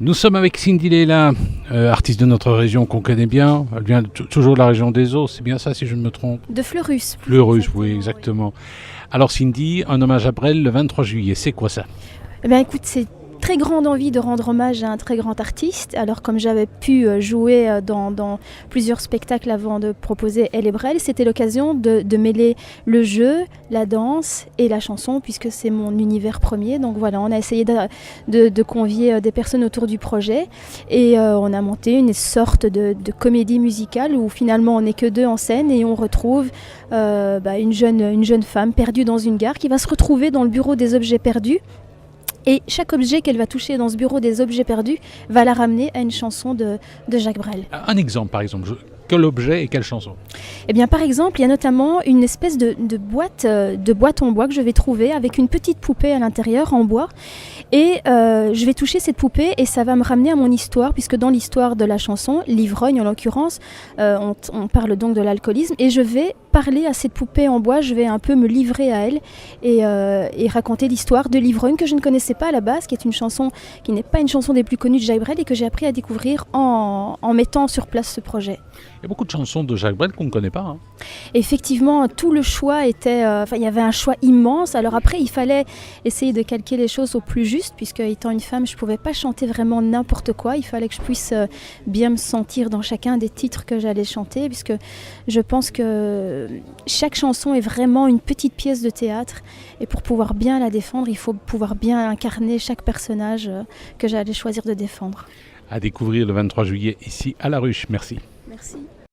Nous sommes avec Cindy Leila, artiste de notre région qu'on connaît bien. Elle vient toujours de la région des Eaux, c'est bien ça si je ne me trompe? De Fleurus. Fleurus, oui, exactement. Alors Cindy, un hommage à Brel le 23 juillet, c'est quoi ça? Eh bien, écoute, c'est très grande envie de rendre hommage à un très grand artiste. Alors, comme j'avais pu jouer dans plusieurs spectacles avant de proposer Elle et Brel, c'était l'occasion de mêler le jeu, la danse et la chanson, puisque c'est mon univers premier. Donc voilà, on a essayé de convier des personnes autour du projet et on a monté une sorte de comédie musicale où finalement on n'est que deux en scène et on retrouve une jeune femme perdue dans une gare qui va se retrouver dans le bureau des objets perdus. Et chaque objet qu'elle va toucher dans ce bureau des objets perdus va la ramener à une chanson de Jacques Brel. Un exemple par exemple, quel objet et quelle chanson? Eh bien, par exemple, il y a notamment une espèce de boîte en bois que je vais trouver avec une petite poupée à l'intérieur en bois. Et je vais toucher cette poupée et ça va me ramener à mon histoire, puisque dans l'histoire de la chanson, l'ivrogne en l'occurrence, on parle donc de l'alcoolisme. Et je vais parler à cette poupée en bois, je vais un peu me livrer à elle et raconter l'histoire de l'ivrogne que je ne connaissais pas à la base, qui est une chanson qui n'est pas une chanson des plus connues de Jacques Brel et que j'ai appris à découvrir en mettant sur place ce projet. Il y a beaucoup de chansons de Jacques Brel qu'on ne connaît pas. Hein. Effectivement, tout le choix était... il y avait un choix immense. Alors après, il fallait essayer de calquer les choses au plus juste, puisque étant une femme, je ne pouvais pas chanter vraiment n'importe quoi. Il fallait que je puisse bien me sentir dans chacun des titres que j'allais chanter, puisque je pense que chaque chanson est vraiment une petite pièce de théâtre. Et pour pouvoir bien la défendre, il faut pouvoir bien incarner chaque personnage que j'allais choisir de défendre. À découvrir le 23 juillet ici à La Ruche. Merci. Merci.